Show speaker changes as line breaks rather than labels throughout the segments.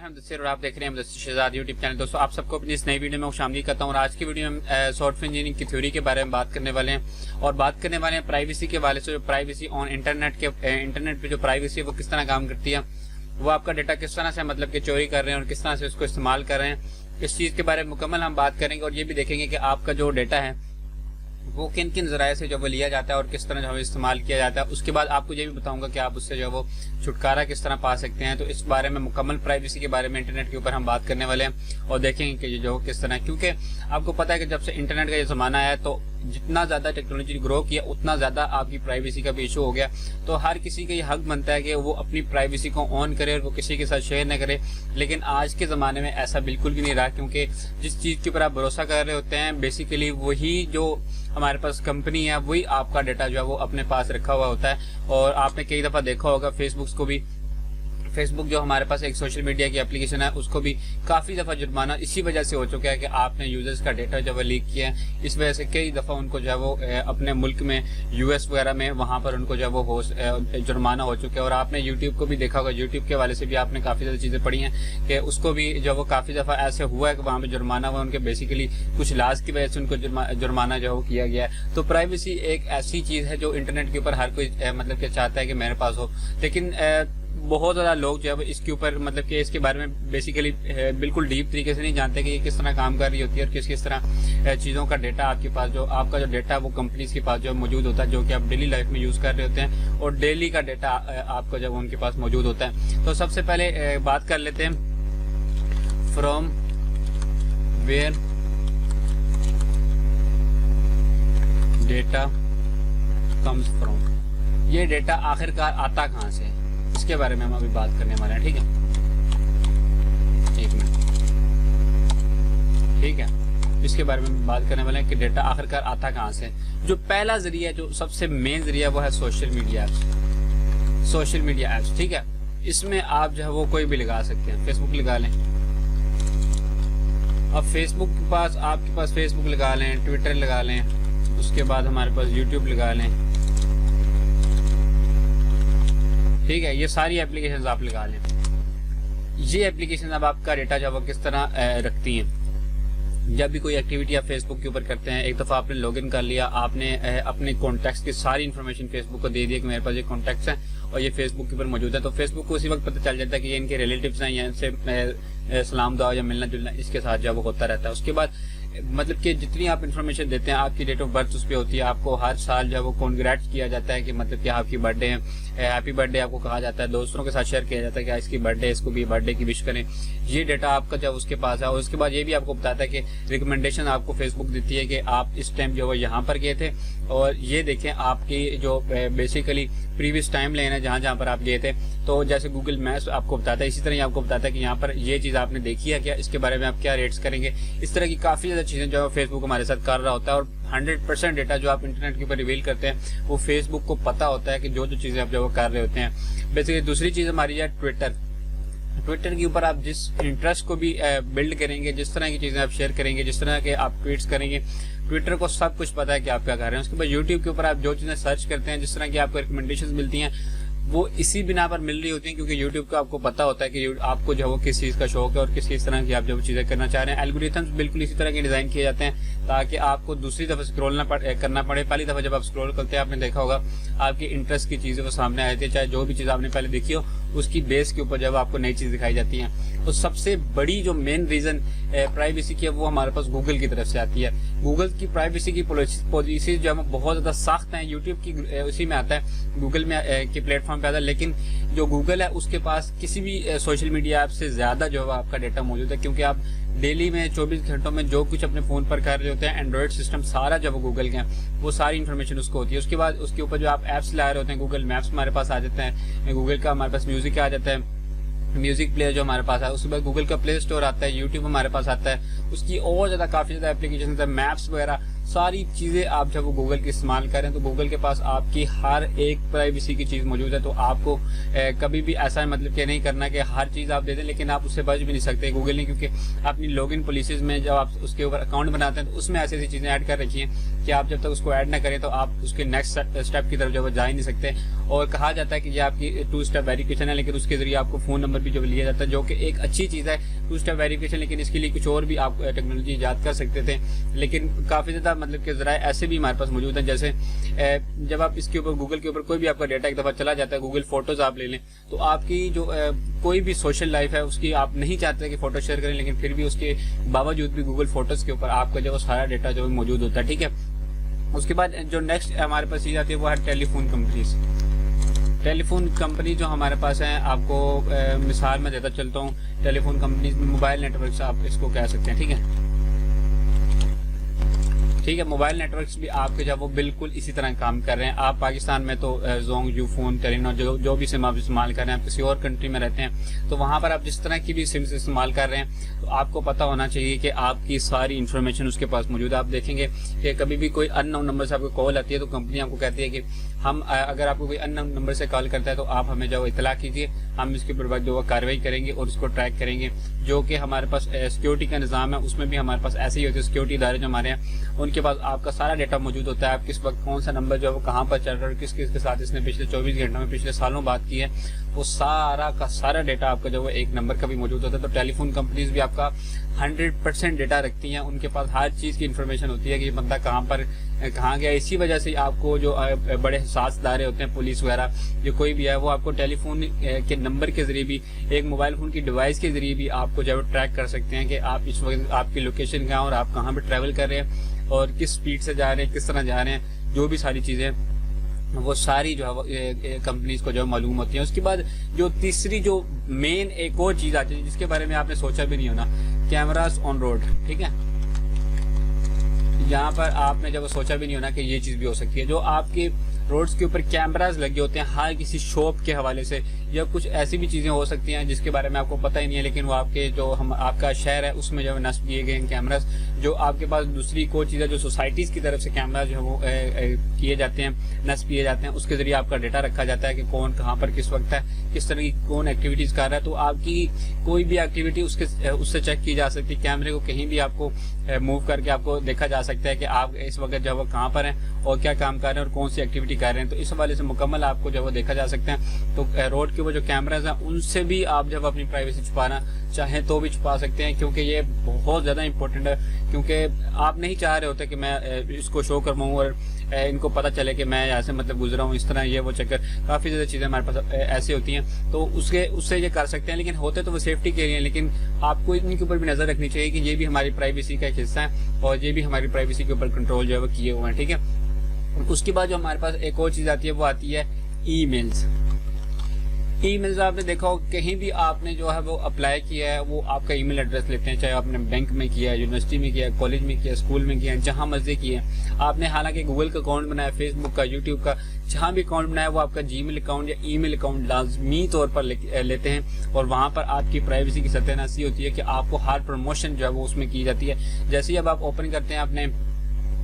मुदस्सिर और आप देख रहे हैं मुदस्सिर शहजाद यूट्यूब चैनल। दोस्तों आप सबको अपनी इस नई वीडियो में खुशामदीद करता हूं और आज की वीडियो में सॉफ्टवेयर इंजीनियरिंग की थ्योरी के बारे में बात करने वाले हैं और बात करने वाले हैं प्राइवेसी के वाले से। जो प्राइवेसी ऑन इंटरनेट पे जो प्राइवेसी है वो किस तरह काम करती है, वो आपका डाटा किस तरह से मतलब कि चोरी कर रहे हैं और किस तरह से उसको इस्तेमाल कर रहे हैं, इस चीज के बारे में मुकम्मल हम बात करेंगे और ये भी देखेंगे कि आपका जो डाटा है वो किन किन जराये से जो वो लिया जाता है और किस तरह जो है इस्तेमाल किया जाता है। उसके बाद आपको ये भी बताऊंगा कि आप उससे जो है वो छुटकारा किस तरह पा सकते हैं। तो इस बारे में मुकम्मल प्राइवेसी के बारे में इंटरनेट के ऊपर हम बात करने वाले हैं और देखेंगे कि ये जो किस तरह, क्योंकि आपको पता है कि जब से इंटरनेट का ये जमाना आया तो जितना ज्यादा टेक्नोलॉजी ग्रो किया उतना ज्यादा आपकी प्राइवेसी का भी इशू हो गया। तो हर किसी का ये हक बनता है कि वो अपनी प्राइवेसी को ऑन करे और वो किसी के साथ शेयर न करे, लेकिन आज के ज़माने में ऐसा बिल्कुल भी नहीं रहा, क्योंकि जिस चीज़ के ऊपर आप भरोसा कर रहे होते हैं बेसिकली वही जो हमारे पास कंपनी है वही आपका डाटा जो है वो अपने पास रखा हुआ होता है। और आपने कई दफ़ा देखा होगा फेसबुक जो हमारे पास एक सोशल मीडिया की एप्लीकेशन है उसको भी काफ़ी दफ़ा जुर्माना इसी वजह से हो चुका है कि आपने यूजर्स का डाटा जो है लीक किया है। इस वजह से कई दफ़ा उनको जो है वो अपने मुल्क में यूएस वगैरह में वहाँ पर उनको जो है वो जुर्माना हो चुका है। और आपने यूट्यूब को भी देखा होगा, यूट्यूब के वाले से भी आपने काफ़ी ज़्यादा चीज़ें पढ़ी हैं कि उसको भी जो वो काफ़ी दफ़ा ऐसे हुआ है कि वहाँ पर जुर्माना हुआ, उनके बेसिकली कुछ लाज की वजह से उनको जुर्माना जो है वो किया गया है। तो प्राइवेसी एक ऐसी चीज़ है जो इंटरनेट के ऊपर हर कोई मतलब कि चाहता है कि मेरे पास हो, लेकिन बहुत ज़्यादा लोग जो है इसके ऊपर मतलब कि इसके बारे में बेसिकली बिल्कुल डीप तरीके से नहीं जानते कि ये किस तरह काम कर रही होती है और किस तरह चीज़ों का डाटा आपके पास जो आपका जो डाटा है वो कंपनीज के पास जो मौजूद होता है, जो कि आप डेली लाइफ में यूज़ कर रहे होते हैं और डेली का डाटा आपका जब उनके पास मौजूद होता है। तो सबसे पहले बात कर लेते हैं from where data comes from. ये डाटा आखिरकार आता कहाँ से, इसके बारे में हम अभी बात करने वाले हैं। ठीक है, एक मिनट, ठीक है, इसके बारे में बात करने वाले हैं कि डाटा आखिरकार आता कहाँ से। जो पहला जरिया, जो सबसे मेन जरिया वो है सोशल मीडिया एप्स। ठीक है, इसमें आप जो है वो कोई भी लगा सकते हैं। फेसबुक लगा लें, अब फेसबुक के पास आपके पास फेसबुक लगा लें, ट्विटर लगा लें, उसके बाद हमारे पास यूट्यूब लगा लें। ठीक है, ये सारी एप्लीकेशंस आप लगा लें। ये एप्लीकेशन अब आपका डाटा जो वो किस तरह रखती हैं। जब भी कोई एक्टिविटी आप फेसबुक के ऊपर करते हैं, एक दफ़ा आपने लॉगिन कर लिया, आपने अपने कॉन्टैक्ट्स की सारी इन्फॉर्मेशन फेसबुक को दे दिया कि मेरे पास ये कॉन्टैक्ट्स हैं और ये फेसबुक के ऊपर मौजूद है, तो फेसबुक को उसी वक्त पता चल जाता है कि ये इनके रिलेटिव्स हैं या इनसे सलाम दुआ या मिलना जुलना इसके साथ जो वो होता रहता है। उसके बाद मतलब कि जितनी आप इन्फॉर्मेशन देते हैं, आपकी डेट ऑफ बर्थ उस पर होती है, आपको हर साल जो है वो कॉन्ग्रेट्स किया जाता है कि मतलब कि आपकी बर्थडे है, हैप्पी बर्थडे आपको कहा जाता है, दोस्तों के साथ शेयर किया जाता है कि इसकी बर्थडे, इसको भी बर्थडे की विश करें। ये डाटा आपका जब उसके पास है और उसके बाद ये भी आपको बताता है कि रिकमेंडेशन आपको फेसबुक देती है कि आप इस टाइम जो है यहाँ पर गए थे और ये देखें आपकी जो बेसिकली प्रीवियस टाइम लेन है जहाँ पर आप गए थे। तो जैसे गूगल मैप्स आपको बताता है, इसी तरह आपको बताता है कि यहाँ पर ये चीज़ आपने देखी है क्या, इसके बारे में आप क्या रेट्स करेंगे। इस तरह की काफ़ी ज़्यादा चीज़ें जो है फेसबुक हमारे साथ कर रहा होता है और 100% डेटा जो आप इंटरनेट के ऊपर रिवील करते हैं वो फेसबुक को पता होता है कि जो चीज़ें आप जो कर रहे होते हैं। बेसिकली दूसरी चीज़ हमारी है ट्विटर के ऊपर आप जिस इंटरेस्ट को भी बिल्ड करेंगे, जिस तरह की चीज़ें आप शेयर करेंगे, जिस तरह के आप ट्वीट्स करेंगे, ट्विटर को सब कुछ पता है कि आप क्या कर रहे हैं। उसके बाद यूट्यूब के ऊपर आप जो चीज़ें सर्च करते हैं, जिस तरह की आपको रिकमेंडेशंस मिलती हैं वो इसी बिना पर मिल रही होती हैं क्योंकि यूट्यूब को आपको पता होता है कि आपको जो है वो किस चीज़ का शौक है और किस तरह की आप जो चीज़ें करना चाह रहे हैं। एल्गोरिथम्स बिल्कुल इसी तरह के डिज़ाइन किए जाते हैं ताकि आपको दूसरी दफ़ा स्क्रॉल करना पड़े। पहली दफ़ा जब आप स्क्रॉल करते हैं आपने देखा होगा आपकी इंटरेस्ट की चीज़ें वो सामने आ जाती है, चाहे जो भी चीज़ आपने पहले देखी हो उसकी बेस के ऊपर जब आपको नई चीज़ दिखाई जाती है। तो सबसे बड़ी जो मेन रीज़न प्राइवेसी की है वो हमारे पास गूगल की तरफ से आती है। गूगल की प्राइवेसी की पॉलिसी जो है बहुत ज़्यादा सख्त है। यूट्यूब की उसी में आता है, गूगल में के प्लेटफॉर्म पे आता है, लेकिन जो गूगल है उसके पास किसी भी सोशल मीडिया ऐप से ज़्यादा जो है आपका डाटा मौजूद है, क्योंकि आप डेली में 24 घंटों में जो कुछ अपने फ़ोन पर कर रहे होते हैं, एंड्रॉयड सिस्टम सारा जब गूगल के हैं वो सारी इन्फॉर्मेशन उसको होती है। उसके बाद उसके ऊपर जो आप ऐप्स ला रहे होते हैं, गूगल मैप्स हमारे पास आ जाता है, गूगल का हमारे पास म्यूजिक आ जाता है, म्यूजिक प्लेयर जो हमारे पास है, उसके बाद गूगल का प्ले स्टोर आता है, यूट्यूब हमारे पास आता है, उसकी और ज़्यादा काफ़ी ज़्यादा एप्लीकेशन है, मैप्स वगैरह सारी चीज़ें आप जब वो गूगल की इस्तेमाल करें तो गूगल के पास आपकी हर एक प्राइवेसी की चीज़ मौजूद है। तो आपको कभी भी ऐसा मतलब कि नहीं करना कि हर चीज़ आप दे दें, लेकिन आप उससे बच भी नहीं सकते गूगल ने, क्योंकि अपनी लॉगिन पॉलिसीज में जब आप उसके ऊपर अकाउंट बनाते हैं तो उसमें ऐसी ऐसी चीज़ें ऐड कर रखी हैं कि आप जब तक उसको ऐड ना करें तो आप उसके नेक्स्ट स्टेप की तरफ जब जा ही नहीं सकते। और कहा जाता है कि ये आपकी 2 स्टेप वेरिफिकेशन है, लेकिन उसके जरिए आपको फ़ोन नंबर भी जब लिया जाता है, जो कि एक अच्छी चीज़ है 2 स्टेप वेरिफिकेशन, लेकिन इसके लिए कुछ और भी आप टेक्नोलॉजी ईजाद कर सकते थे। लेकिन काफ़ी ज़्यादा मतलब कि ज़राए ऐसे भी हमारे पास मौजूद हैं, जैसे जब आप इसके ऊपर गूगल के ऊपर कोई भी आपका डेटा एक दफ़ा चला जाता है, गूगल फोटोज़ आप ले लें, तो आपकी जो कोई भी सोशल लाइफ है उसकी आप नहीं चाहते कि फ़ोटो शेयर करें, लेकिन फिर भी उसके बावजूद भी गूगल फोटोज़ के ऊपर आपका जो सारा डेटा जो मौजूद होता है। ठीक है, उसके बाद जो नेक्स्ट हमारे पास चीज़ आती है वो है टेलीफोन कंपनीज। टेलीफोन कंपनी जो हमारे पास है, आपको मिसाल में देता चलता हूँ, टेलीफोन कंपनी मोबाइल नेटवर्क आप इसको कह सकते हैं। ठीक है, मोबाइल नेटवर्क्स भी आपके जब वो बिल्कुल इसी तरह काम कर रहे हैं। आप पाकिस्तान में तो जोंग, यूफोन, टेलीनॉर जो भी सिम आप इस्तेमाल कर रहे हैं, आप किसी और कंट्री में रहते हैं तो वहाँ पर आप जिस तरह की भी सिम इस्तेमाल कर रहे हैं तो आपको पता होना चाहिए कि आपकी सारी इन्फॉर्मेशन उसके पास मौजूद है। आप देखेंगे कि कभी भी कोई अननोन नंबर से आपको कॉल आती है तो कंपनी आपको कहती है कि हम अगर आपको कोई अननोन नंबर से कॉल करता है तो आप हमें जो इतला कीजिए, हम इसके ऊपर जो कार्रवाई करेंगे और उसको ट्रैक करेंगे। जो कि हमारे पास सिक्योरिटी का निज़ाम है, उसमें भी हमारे पास ऐसे ही होते हैं। सिक्योरिटी इदारे जो हमारे हैं उनके पास आपका सारा डेटा मौजूद होता है। आप किस वक्त कौन सा नंबर जो है वो कहाँ पर चल रहा है और किस किस के साथ इसने पिछले 24 घंटों में पिछले सालों बात की है, वो सारा का सारा डेटा आपका जो है एक नंबर का भी मौजूद होता है। तो टेलीफोन कंपनीज भी आपका 100% डेटा रखती हैं, उनके पास हर चीज़ की इन्फॉर्मेशन होती है कि बंदा कहाँ पर कहाँ गया। इसी वजह से आपको जो बड़े साथ इदारे होते हैं, पुलिस वगैरह जो कोई भी है, वो आपको टेलीफोन के नंबर के जरिए भी, एक मोबाइल फ़ोन की डिवाइस के जरिए भी आपको जो है ट्रैक कर सकते हैं कि आप इस वक्त आपकी लोकेशन क्या है और आप कहाँ पर ट्रैवल कर रहे हैं और किस स्पीड से जा रहे हैं, किस तरह जा रहे हैं, जो भी सारी चीज़ें वो सारी जो है कंपनीज को जो मालूम होती है। उसके बाद जो तीसरी जो मेन एक और चीज़ आती है जिसके बारे में आपने सोचा भी नहीं होना, कैमरास ऑन रोड। ठीक है, यहाँ पर आपने जब सोचा भी नहीं होना कि ये चीज़ भी हो सकती है। जो आपके रोड्स के ऊपर कैमरास लगे होते हैं हर किसी शॉप के हवाले से, या कुछ ऐसी भी चीज़ें हो सकती हैं जिसके बारे में आपको पता ही नहीं है, लेकिन वो आपके जो आपका शहर है उसमें जो है नस्ब किए गए हैं कैमरास। जो आपके पास दूसरी कोई चीज़ है जो सोसाइटीज़ की तरफ से कैमरा जो है वो किए जाते हैं, नस्ब किए जाते हैं, उसके ज़रिए आपका डेटा रखा जाता है कि कौन कहाँ पर किस वक्त है, किस तरह की कौन एक्टिविटीज़ कर रहा है। तो आपकी कोई भी एक्टिविटी उससे चेक की जा सकती है। कैमरे को कहीं भी आपको मूव करके आपको देखा जा सकता है कि आप इस वक्त जो है वो कहाँ पर हैं और क्या काम कर रहे हैं और कौन सी एक्टिविटी कर रहे हैं। तो इस हवाले से मुकम्मल आपको जो है वो देखा जा सकता है। तो रोड के वो जो कैमराज हैं उनसे भी आप जब अपनी प्राइवेसी छुपाना चाहें तो भी छुपा सकते हैं, क्योंकि ये बहुत ज़्यादा इंपॉर्टेंट है। क्योंकि आप नहीं चाह रहे होते कि मैं इसको शो करवाऊँ और इनको पता चले कि मैं यहाँ से मतलब गुजरा हूँ, इस तरह ये वो चक्कर, काफ़ी ज़्यादा चीज़ें हमारे पास ऐसी होती हैं। तो उससे ये कर सकते हैं, लेकिन होते तो वो सेफ्टी के लिए, लेकिन आपको इनके ऊपर भी नज़र रखनी चाहिए कि ये भी हमारी प्राइवेसी का एक हिस्सा है और ये भी हमारी प्राइवेसी के ऊपर कंट्रोल जो है वो किए हुए हैं। ठीक है, उसके बाद जो हमारे पास एक और चीज़ आती है वो आती है ईमेल्स। ईमेल्स आपने देखा हो कहीं भी आपने जो है वो अप्लाई किया है, वो आपका ईमेल एड्रेस लेते हैं, चाहे आपने बैंक में किया है, यूनिवर्सिटी में किया है, कॉलेज में किया है, स्कूल में किया है, जहाँ मर्जी किया है आपने। हालांकि गूगल का अकाउंट बनाया, फेसबुक का, यूट्यूब का, जहाँ भी अकाउंट बनाया वो आपका जीमेल अकाउंट या ईमेल अकाउंट लाजमी तौर पर लेते हैं और वहाँ पर आपकी प्राइवेसी की सत्यानाशी होती है कि आपको हर प्रमोशन जो है वो उसमें की जाती है। जैसे ही अब आप ओपन करते हैं अपने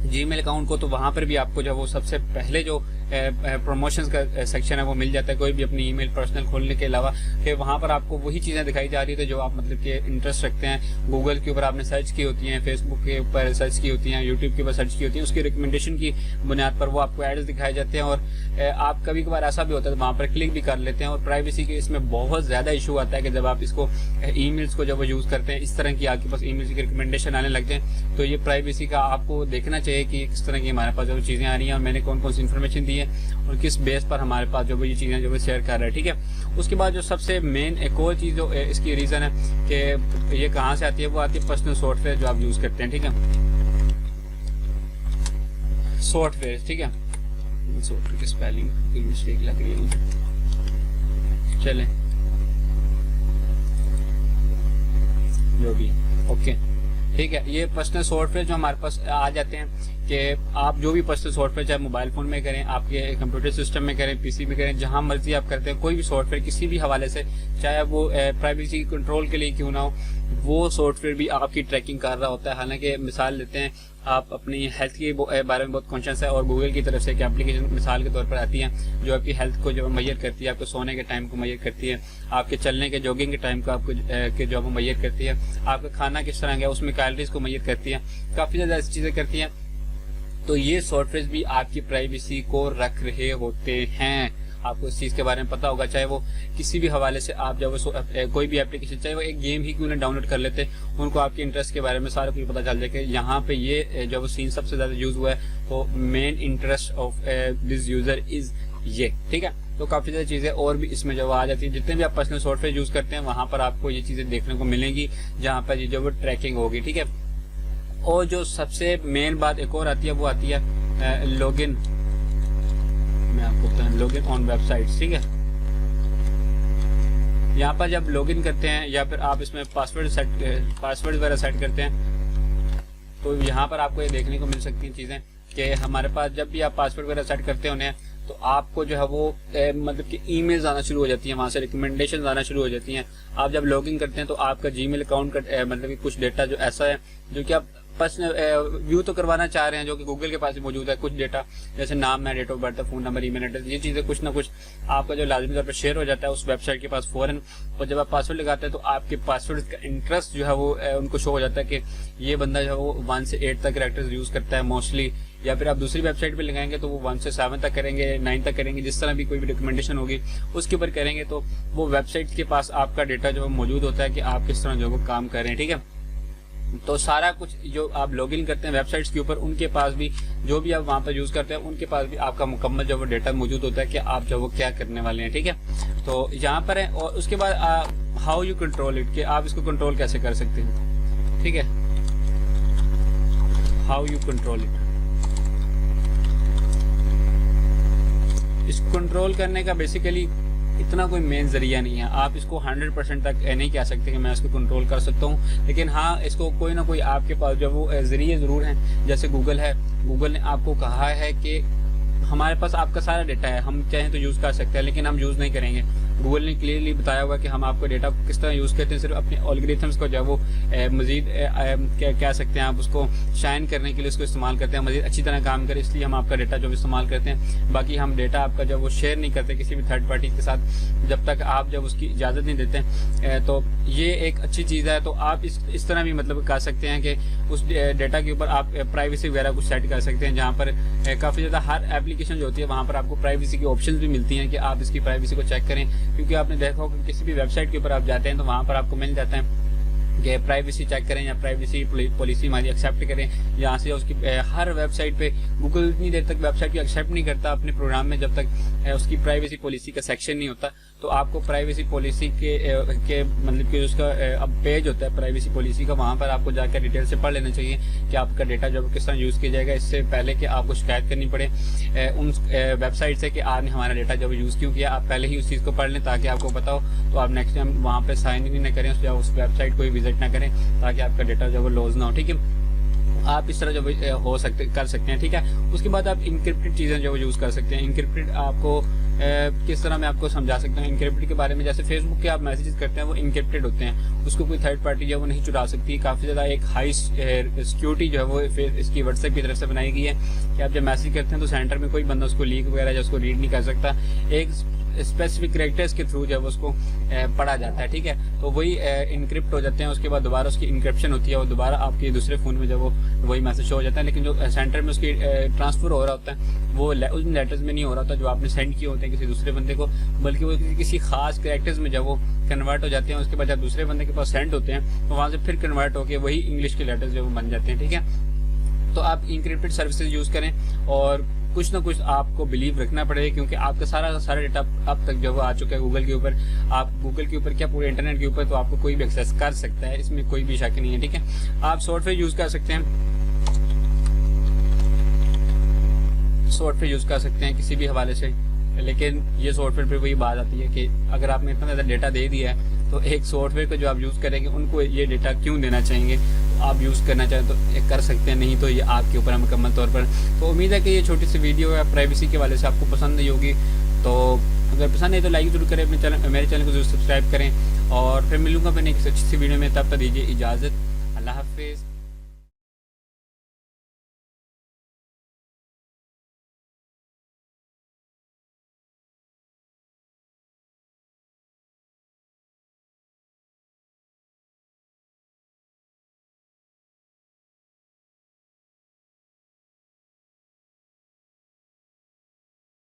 जीमेल अकाउंट को, तो वहाँ पर भी आपको जो वो सबसे पहले जो प्रमोशंस का सेक्शन है वो मिल जाता है। कोई भी अपनी ईमेल पर्सनल खोलने के अलावा फिर वहाँ पर आपको वही चीज़ें दिखाई जा रही थी जो आप मतलब कि इंटरेस्ट रखते हैं। गूगल के ऊपर आपने सर्च की होती हैं, फेसबुक के ऊपर सर्च की होती हैं, यूट्यूब के ऊपर सर्च की होती हैं, उसकी रिकमेंडेशन की बुनियाद पर वो आपको एड्स दिखाए जाते हैं। और आप कभी कभार ऐसा भी होता है वहाँ पर क्लिक भी कर लेते हैं। और प्राइवेसी के इसमें बहुत ज़्यादा इशू आता है कि जब आप इसको ईमेल्स को जब वो यूज़ करते हैं, इस तरह की आपके पास ईमेल्स की रिकमेंडेशन आने लग जाए, तो ये प्राइवेसी का आपको देखना चाहिए कि किस तरह की हमारे पास जो चीज़ें आ रही हैं और मैंने कौन कौन सी इन्फॉर्मेशन दी है और किस बेस पर हमारे पास जो ये चीज़ें जो वो शेयर कर रहे हैं। ठीक है, उसके बाद जो सबसे मेन एक और चीज़ जो इसकी रीज़न है कि ये कहाँ से आती है, वो आती है पर्सनल सॉफ्टवेयर जो आप यूज़ करते हैं। ठीक है, सॉफ्टवेयर। ठीक है, सॉफ्टवेयर की स्पेलिंग कोई मिस्टेक लग रही है मुझे, चले जो भी ओके। ठीक है, ये पर्सनल सॉफ्टवेयर जो हमारे पास आ जाते हैं, कि आप जो भी पर्सनल सॉफ्टवेयर चाहे मोबाइल फ़ोन में करें, आपके कंप्यूटर सिस्टम में करें, पीसी में करें, जहां मर्जी आप करते हैं, कोई भी सॉफ्टवेयर किसी भी हवाले से, चाहे वो प्राइवेसी कंट्रोल के लिए क्यों ना हो, वो सॉफ्टवेयर भी आपकी ट्रैकिंग कर रहा होता है। हालांकि मिसाल लेते हैं, आप अपनी हेल्थ के बारे में बहुत कॉन्शियस है और गूगल की तरफ से एक एप्लीकेशन मिसाल के तौर पर आती है जो आपकी हेल्थ को जो मैयर करती है, आपको सोने के टाइम को मैयर करती है, आपके चलने के जॉगिंग के टाइम को आपको के जो मैयर करती है, आपका खाना किस तरह का उसमें कैलोरीज को मैयर करती है, काफ़ी ज़्यादा ऐसी चीज़ें करती हैं। तो ये सॉफ्टवेयर भी आपकी प्राइवेसी को रख रहे होते हैं। आपको इस चीज़ के बारे में पता होगा, चाहे वो किसी भी हवाले से आप जब कोई भी एप्लीकेशन, चाहे वो एक गेम ही क्यों ना डाउनलोड कर लेते, उनको आपके इंटरेस्ट के बारे में सारा कुछ पता चल जाए कि यहाँ पे ये जो सीन सबसे ज़्यादा यूज़ हुआ है तो main interest of this user is ये, ठीक है। तो काफ़ी ज़्यादा चीज़ें और भी इसमें जो आ जाती है, जितने भी आप पर्सनल सॉफ्टवेयर यूज़ करते हैं वहाँ पर आपको ये चीज़ें देखने को मिलेंगी, जहाँ पर ये जो वो ट्रैकिंग होगी, ठीक है। और जो सबसे मेन बात एक और आती है, वो आती है लॉगिन, मैं आपको बताऊं, लॉगिन ऑन वेबसाइट्स, ठीक है। यहाँ पर जब लॉगिन करते हैं या फिर आप इसमें पासवर्ड वगैरह सेट करते हैं, तो यहाँ पर आपको ये देखने को मिल सकती हैं चीज़ें कि हमारे पास जब भी आप पासवर्ड वगैरह सेट करते हैं उन्हें, तो आपको जो है वो मतलब कि ईमेल्स आना शुरू हो जाती हैं, वहाँ से रिकमेंडेशन आना शुरू हो जाती हैं। आप जब लॉगिन करते हैं तो आपका जीमेल अकाउंट का मतलब कि कुछ डेटा जो ऐसा है जो कि आप पर्सनल व्यू तो करवाना चाह रहे हैं, जो कि गूगल के पास भी मौजूद है, कुछ डेटा जैसे नाम है, date of birth, phone number, email address, ये चीज़ें कुछ ना कुछ आपका जो लाजमी तौर पर शेयर हो जाता है उस वेबसाइट के पास फौरन। और जब आप पासवर्ड लगाते हैं तो आपके पासवर्ड का इंटरेस्ट जो है वो उनको शो हो जाता है कि ये बंदा जो है वो 1 से 8 तक कैरेक्टर्स यूज़ करता है मोस्टली, या फिर आप दूसरी वेबसाइट पे लगाएंगे तो वो 1 से 7 तक करेंगे, 9 तक करेंगे, जिस तरह भी कोई भी रिकमेंडेशन होगी उसके ऊपर करेंगे। तो वो वेबसाइट के पास आपका डेटा जो है मौजूद होता है कि आप किस तरह जो वो काम कर रहे हैं, ठीक है। तो सारा कुछ जो आप लॉगिन करते हैं वेबसाइट्स के ऊपर, उनके पास भी जो भी आप वहाँ पर यूज़ करते हैं उनके पास भी आपका मुकम्मल जो वो डेटा मौजूद होता है कि आप जो वो क्या करने वाले हैं, ठीक है। तो यहाँ पर है, और उसके बाद हाउ यू कंट्रोल इट, कि आप इसको कंट्रोल कैसे कर सकते हैं, ठीक है। हाउ यू कंट्रोल इट, इसको कंट्रोल करने का बेसिकली इतना कोई मेन जरिया नहीं है। आप इसको 100% तक नहीं कह सकते कि मैं इसको कंट्रोल कर सकता हूँ, लेकिन हाँ इसको कोई ना कोई आपके पास जो वो जरिए ज़रूर हैं। जैसे गूगल है, गूगल ने आपको कहा है कि हमारे पास आपका सारा डेटा है, हम चाहें तो यूज़ कर सकते हैं, लेकिन हम यूज़ नहीं करेंगे। गूगल ने क्लियरली बताया हुआ कि हम आपको डेटा किस तरह यूज़ करते हैं, सिर्फ अपने एल्गोरिथम्स को जो है वो मज़ीद क्या कह सकते हैं आप उसको शाइन करने के लिए उसको इस्तेमाल करते हैं, मज़ीद अच्छी तरह काम करे, इसलिए हम आपका डेटा जो इस्तेमाल करते हैं। बाकी हम डेटा आपका जब वो शेयर नहीं करते किसी भी थर्ड पार्टी के साथ जब तक आप जब उसकी इजाज़त नहीं देते। तो ये एक अच्छी चीज़ है। तो आप इस तरह भी मतलब कर सकते हैं कि उस डेटा के ऊपर आप प्राइवेसी वगैरह कुछ सेट कर सकते हैं, जहाँ पर काफ़ी ज़्यादा हर एप्लीकेशन जो होती है वहाँ पर आपको प्राइवेसी की ऑप्शंस भी मिलती हैं कि आप इसकी प्राइवेसी को चेक करें। क्योंकि आपने देखा होगा कि किसी भी वेबसाइट के ऊपर आप जाते हैं तो वहाँ पर आपको मिल जाता है कि प्राइवेसी चेक करें या प्राइवेसी पॉलिसी हमारी एक्सेप्ट करें। यहाँ से उसकी हर वेबसाइट पे गूगल इतनी देर तक वेबसाइट को एक्सेप्ट नहीं करता अपने प्रोग्राम में जब तक उसकी प्राइवेसी पॉलिसी का सेक्शन नहीं होता। तो आपको प्राइवेसी पॉलिसी के मतलब कि उसका अब पेज होता है प्राइवेसी पॉलिसी का, वहाँ पर आपको जाकर डिटेल से पढ़ लेना चाहिए कि आपका डेटा जो किस तरह यूज़ किया जाएगा, इससे पहले कि आपको शिकायत करनी पड़े उन वेबसाइट से कि आपने हमारा डेटा जब यूज़ क्यों किया। आप पहले ही उस चीज़ को पढ़ लें ताकि आपको पता हो, तो आप नेक्स्ट टाइम वहाँ पर साइन इन न करें या उस वेबसाइट को विजिट ना करें ताकि आपका डेटा जो वो लॉस ना हो, ठीक है। आप इस तरह जो हो सकते कर सकते हैं, ठीक है। उसके बाद आप इनक्रिप्टेड चीज़ें जो यूज़ कर सकते हैं। इनक्रिप्टेड आपको किस तरह मैं आपको समझा सकता हूँ इनक्रिप्टेड के बारे में। जैसे फेसबुक के आप मैसेजेस करते हैं वो इनक्रिप्टेड होते हैं, उसको कोई थर्ड पार्टी जो वो नहीं चुरा सकती। काफ़ी ज़्यादा एक हाई सिक्योरिटी जो है वो इसकी व्हाट्सएप की तरफ से बनाई गई है कि आप जब मैसेज करते हैं तो सेंटर में कोई बंदा उसको लीक वगैरह या उसको रीड नहीं कर सकता, एक स्पेसिफिक कैरेक्टर्स के थ्रू जब उसको पढ़ा जाता है, ठीक है। तो वही इनक्रिप्ट हो जाते हैं। उसके बाद दोबारा उसकी इनक्रिप्शन होती है, वो दोबारा आपके दूसरे फ़ोन में जब वो वही मैसेज शो हो जाता है, लेकिन जो सेंटर में उसकी ट्रांसफ़र हो रहा होता है वो उन लेटर्स में नहीं हो रहा होता जो आपने सेंड किए होते हैं किसी दूसरे बंदे को, बल्कि वो किसी खास कैरेक्टर्स में जब वो कन्वर्ट हो जाते हैं। उसके बाद जब दूसरे बंदे के पास सेंड होते हैं तो वहाँ से फिर कन्वर्ट होकर वही इंग्लिश के लेटर्स जो बन जाते हैं, ठीक है। तो आप इनक्रिप्टेड सर्विसेज यूज़ करें और कुछ ना कुछ आपको बिलीव रखना पड़ेगा, क्योंकि आपका सारा डेटा अब तक जो आ चुका है गूगल के ऊपर। आप गूगल के ऊपर क्या पूरे इंटरनेट के ऊपर तो आपको कोई भी एक्सेस कर सकता है, इसमें कोई भी शक नहीं है, ठीक है। आप सॉफ्टवेयर यूज़ कर सकते हैं, सॉफ्टवेयर यूज़ कर सकते हैं किसी भी हवाले से, लेकिन ये सॉफ्टवेयर पर वही बात आती है कि अगर आपने इतना ज़्यादा डेटा दे दिया है तो एक सॉफ्टवेयर को जो आप यूज़ करेंगे उनको ये डेटा क्यों देना चाहेंगे। तो आप यूज़ करना चाहें तो ये कर सकते हैं, नहीं तो ये आपके ऊपर है मुकम्मल तौर पर। तो उम्मीद है कि ये छोटी सी वीडियो है प्राइवेसी के वाले से आपको पसंद नहीं होगी। तो अगर पसंद है तो लाइक जरूर करें, मेरे चैनल को जरूर सब्सक्राइब करें, और फिर मिलूंगा मैंने एक अच्छी सी वीडियो में। तब तक दीजिए इजाज़त, अल्लाह हाफिज़।